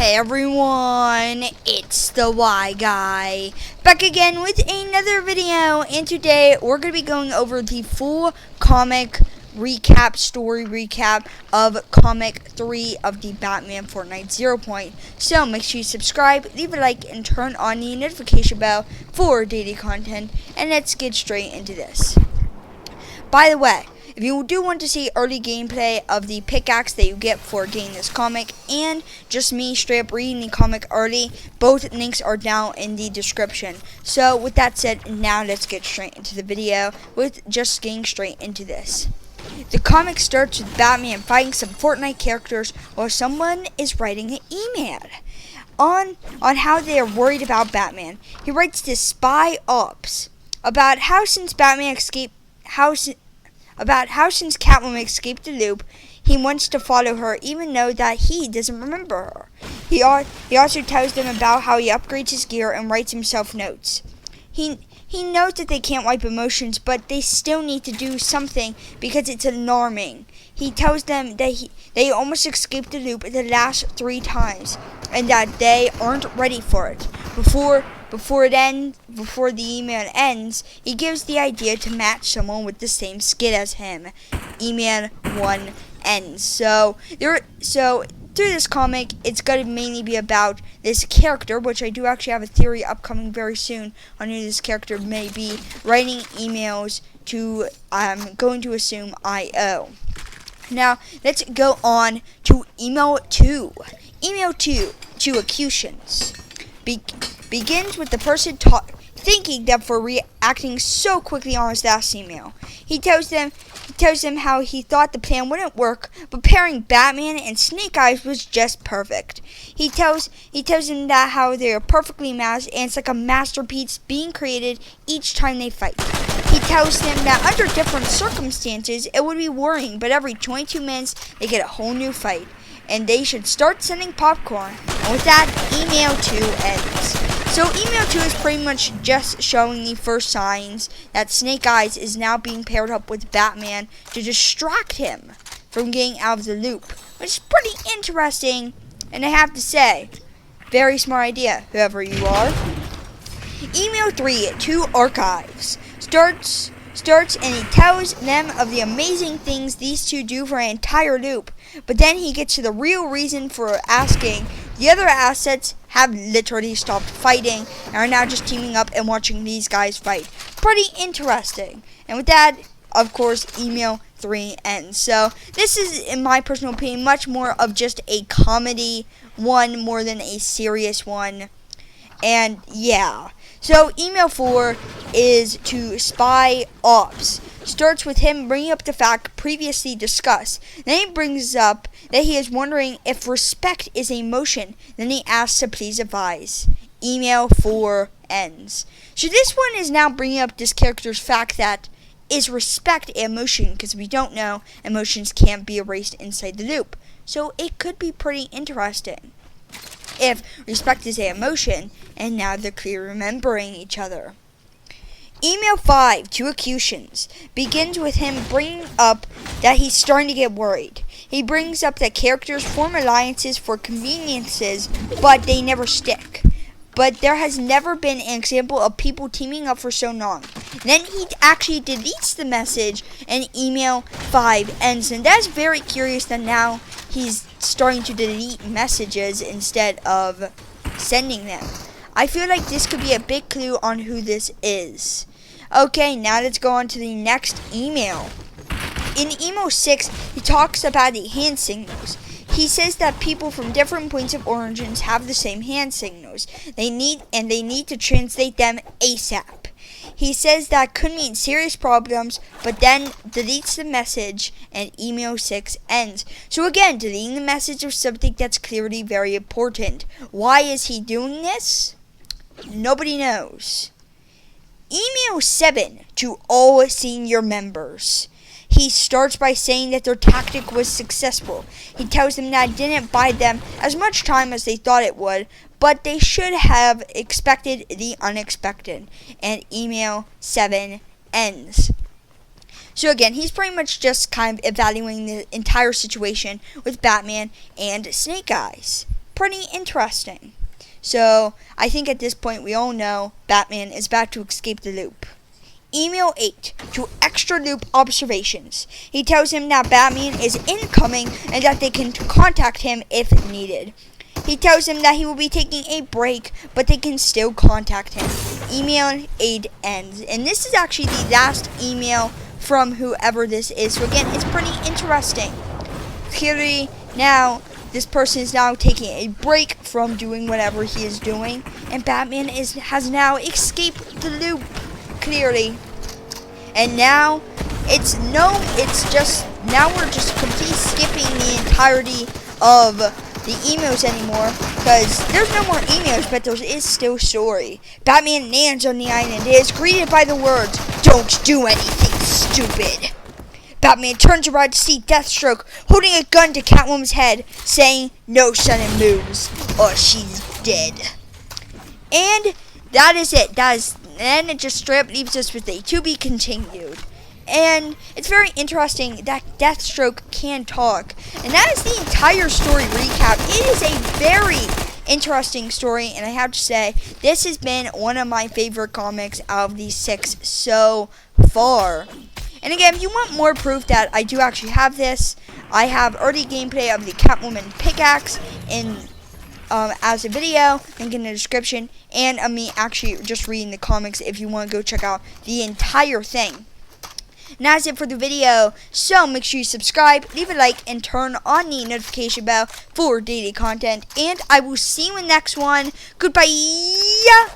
Hey everyone, it's the Y Guy, back again with another video, and today we're going to be going over the full comic story recap of comic 3 of the Batman Fortnite 0 Point. So make sure you subscribe, leave a like, and turn on the notification bell for daily content, and let's get straight into this. By the way, if you do want to see early gameplay of the pickaxe that you get for getting this comic, and just me straight up reading the comic early, both links are down in the description. So with that said, now let's get straight into the video with just getting straight into this. The comic starts with Batman fighting some Fortnite characters while someone is writing an email on how they are worried about Batman. He writes to Spy Ops about how since Catwoman escaped the loop, he wants to follow her even though that he doesn't remember her. He also tells them about how he upgrades his gear and writes himself notes. He knows that they can't wipe emotions, but they still need to do something because it's alarming. He tells them that they almost escaped the loop the last 3 times and that they aren't ready for it. Before the email ends, he gives the idea to match someone with the same skin as him. Email 1 ends. So through this comic, it's going to mainly be about this character, which I do actually have a theory upcoming very soon on who this character may be, writing emails to, I'm going to assume, I.O. Now, let's go on to email 2. Email 2 to Accusations. Begins with the person thanking them for reacting so quickly on his last email. He tells them how he thought the plan wouldn't work, but pairing Batman and Snake Eyes was just perfect. He tells them that how they are perfectly matched and it's like a masterpiece being created each time they fight. He tells them that under different circumstances it would be worrying, but every 22 minutes they get a whole new fight, and they should start sending popcorn. And with that, email 2 ends. So email 2 is pretty much just showing the first signs that Snake Eyes is now being paired up with Batman to distract him from getting out of the loop, which is pretty interesting, and I have to say, very smart idea, whoever you are. Email 3 to Archives starts and he tells them of the amazing things these two do for an entire loop, but then he gets to the real reason for asking. The other assets have literally stopped fighting and are now just teaming up and watching these guys fight. Pretty interesting. And with that, of course, email 3 ends. So this is, in my personal opinion, much more of just a comedy one more than a serious one. And yeah. So email 4 is to Spy Ops. Starts with him bringing up the fact previously discussed. Then he brings up that he is wondering if respect is a emotion. Then he asks to please advise. Email 4 ends. So this one is now bringing up this character's fact that is respect an emotion, because if we don't know, emotions can't be erased inside the loop. So it could be pretty interesting if respect is an emotion, and now they're clearly remembering each other. Email 5 to Accusations begins with him bringing up that he's starting to get worried. He brings up that characters form alliances for conveniences, but they never stick. But there has never been an example of people teaming up for so long. Then he actually deletes the message, and email 5 ends. And that's very curious that now he's starting to delete messages instead of sending them. I feel like this could be a big clue on who this is. Okay, now let's go on to the next email. In email 6, he talks about the hand signals. He says that people from different points of origins have the same hand signals. They need to translate them ASAP. He says that could mean serious problems, but then deletes the message and email 6 ends. So again, deleting the message of something that's clearly very important. Why is he doing this? Nobody knows. Email 7 to all senior members. He starts by saying that their tactic was successful. He tells them that it didn't buy them as much time as they thought it would, but they should have expected the unexpected. And email 7 ends. So again, he's pretty much just kind of evaluating the entire situation with Batman and Snake Eyes. pretty interesting. So, I think at this point we all know Batman is about to escape the loop. Email 8 to Extra Loop Observations. He tells him that Batman is incoming and that they can contact him if needed. He tells him that he will be taking a break, but they can still contact him. Email 8 ends. And this is actually the last email from whoever this is. So again, it's pretty interesting. Clearly, now, this person is now taking a break from doing whatever he is doing. And Batman has now escaped the loop. Clearly. And now, now we're just completely skipping the entirety of the emails anymore, because there's no more emails, but there is still story. Batman lands on the island and is greeted by the words, "Don't do anything stupid." Batman turns around to see Deathstroke holding a gun to Catwoman's head, saying, "No sudden moves, or she's dead." And that is it. And it just straight up leaves us with a to be continued. And it's very interesting that Deathstroke can talk. And that is the entire story recap. It is a very interesting story, and I have to say, this has been one of my favorite comics out of these 6 so far. And again, if you want more proof that I do actually have this, I have early gameplay of the Catwoman Pickaxe in as a video, link in the description, and of me actually just reading the comics if you want to go check out the entire thing. And that's it for the video, so make sure you subscribe, leave a like, and turn on the notification bell for daily content, and I will see you in the next one. Goodbye!